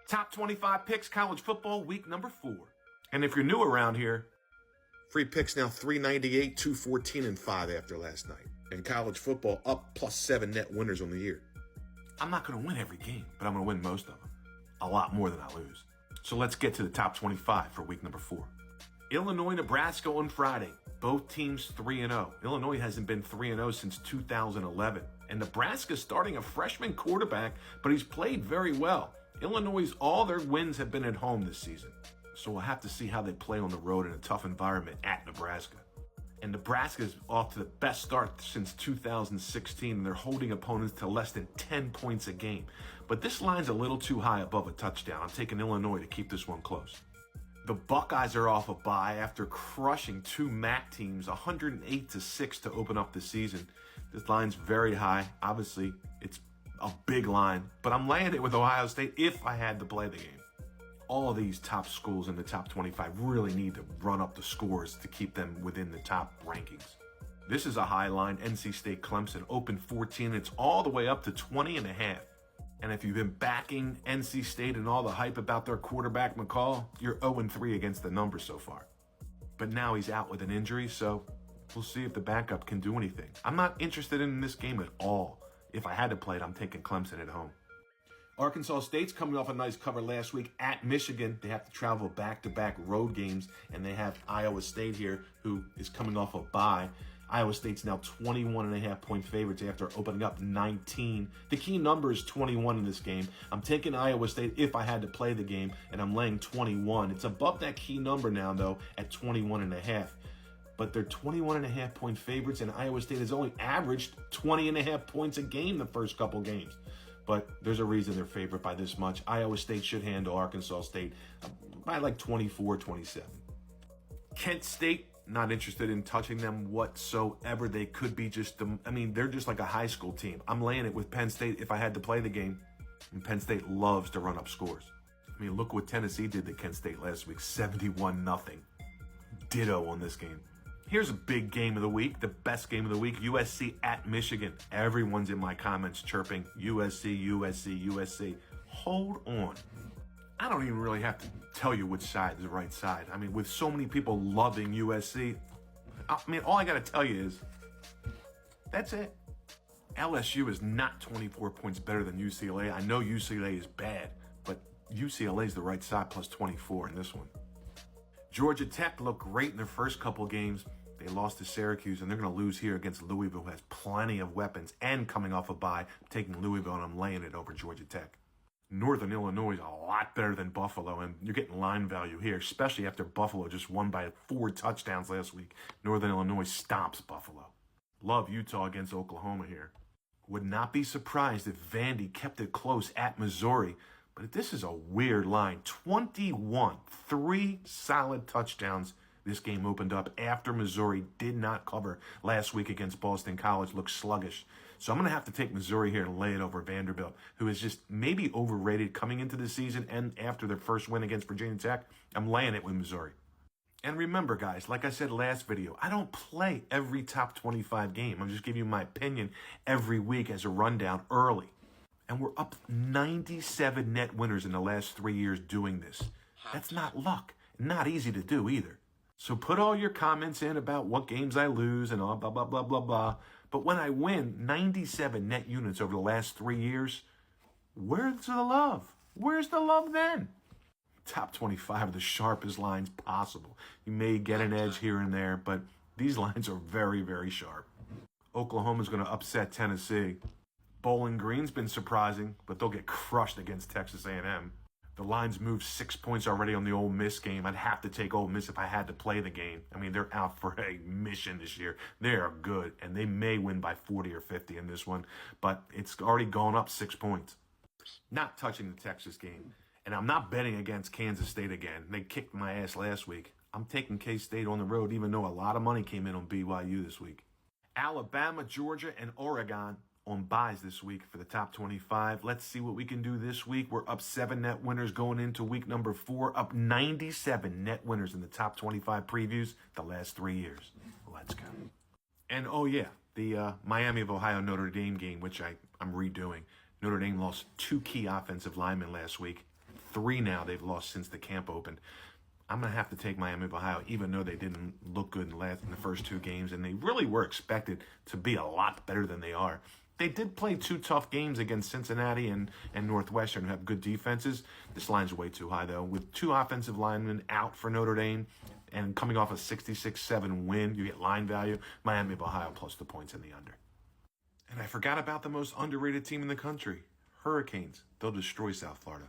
Top 25 picks, college football, week number 4. And if you're new around here, free picks now $398, $214, and $5 after last night. And college football up +7 net winners on the year. I'm not going to win every game, but I'm going to win most of them. A lot more than I lose. So let's get to the top 25 for week number 4. Illinois, Nebraska on Friday. Both teams 3-0. Illinois hasn't been 3-0 since 2011. And Nebraska's starting a freshman quarterback, but he's played very well. Illinois, all their wins have been at home this season. So we'll have to see how they play on the road in a tough environment at Nebraska. And Nebraska's off to the best start since 2016, and they're holding opponents to less than 10 points a game. But this line's a little too high above a touchdown. I'm taking Illinois to keep this one close. The Buckeyes are off a bye after crushing 2 MAC teams 108-6 to open up the season. This line's very high. Obviously, it's a big line, but I'm laying it with Ohio State if I had to play the game. All of these top schools in the top 25 really need to run up the scores to keep them within the top rankings. This is a high line. NC State Clemson opened 14. It's all the way up to 20.5. And if you've been backing NC State and all the hype about their quarterback, McCall, you're 0-3 against the number so far. But now he's out with an injury, so we'll see if the backup can do anything. I'm not interested in this game at all. If I had to play it, I'm taking Clemson at home. Arkansas State's coming off a nice cover last week at Michigan. They have to travel back-to-back road games, and they have Iowa State here, who is coming off a bye. Iowa State's now 21.5-point favorites after opening up 19. The key number is 21 in this game. I'm taking Iowa State if I had to play the game, and I'm laying 21. It's above that key number now, though, at 21.5. But they're 21.5-point favorites, and Iowa State has only averaged 20.5 points a game the first couple games. But there's a reason they're favored by this much. Iowa State should handle Arkansas State by like 24-27. Kent State, not interested in touching them whatsoever. They could be they're just like a high school team. I'm laying it with Penn State if I had to play the game. And Penn State loves to run up scores. Look what Tennessee did to Kent State last week, 71-0. Ditto on this game. Here's a big game of the week, the best game of the week, USC at Michigan. Everyone's in my comments chirping, USC, USC, USC. Hold on. I don't even really have to tell you which side is the right side. With so many people loving USC, all I got to tell you is, that's it. LSU is not 24 points better than UCLA. I know UCLA is bad, but UCLA is the right side plus 24 in this one. Georgia Tech looked great in their first couple games. They lost to Syracuse, and they're going to lose here against Louisville, who has plenty of weapons and coming off a bye. I'm taking Louisville, and I'm laying it over Georgia Tech. Northern Illinois is a lot better than Buffalo, and you're getting line value here, especially after Buffalo just won by 4 touchdowns last week. Northern Illinois stomps Buffalo. Love Utah against Oklahoma here. Would not be surprised if Vandy kept it close at Missouri, but this is a weird line. 21, 3 solid touchdowns. This game opened up after Missouri did not cover last week against Boston College. Looked sluggish. So I'm going to have to take Missouri here and lay it over Vanderbilt, who is just maybe overrated coming into the season and after their first win against Virginia Tech. I'm laying it with Missouri. And remember, guys, like I said last video, I don't play every top 25 game. I'm just giving you my opinion every week as a rundown early. And we're up 97 net winners in the last 3 years doing this. That's not luck. Not easy to do either. So put all your comments in about what games I lose and all blah, blah, blah, blah, blah. But when I win 97 net units over the last 3 years, where's the love? Where's the love then? Top 25 are the sharpest lines possible. You may get an edge here and there, but these lines are very, very sharp. Oklahoma's going to upset Tennessee. Bowling Green's been surprising, but they'll get crushed against Texas A&M. The line's moved 6 points already on the Ole Miss game. I'd have to take Ole Miss if I had to play the game. They're out for a mission this year. They are good, and they may win by 40 or 50 in this one, but it's already gone up 6 points. Not touching the Texas game. And I'm not betting against Kansas State again. They kicked my ass last week. I'm taking K-State on the road, even though a lot of money came in on BYU this week. Alabama, Georgia, and Oregon on buys this week for the top 25. Let's see what we can do this week. We're up 7 net winners going into week number 4, up 97 net winners in the top 25 previews the last 3 years. Let's go. And the Miami of Ohio Notre Dame game, which I'm redoing. Notre Dame lost 2 key offensive linemen last week. 3 now they've lost since the camp opened. I'm going to have to take Miami of Ohio, even though they didn't look good in the first 2 games, and they really were expected to be a lot better than they are. They did play 2 tough games against Cincinnati and Northwestern, who have good defenses. This line's way too high, though. With 2 offensive linemen out for Notre Dame and coming off a 66-7 win, you get line value. Miami of Ohio plus the points in the under. And I forgot about the most underrated team in the country, Hurricanes. They'll destroy South Florida.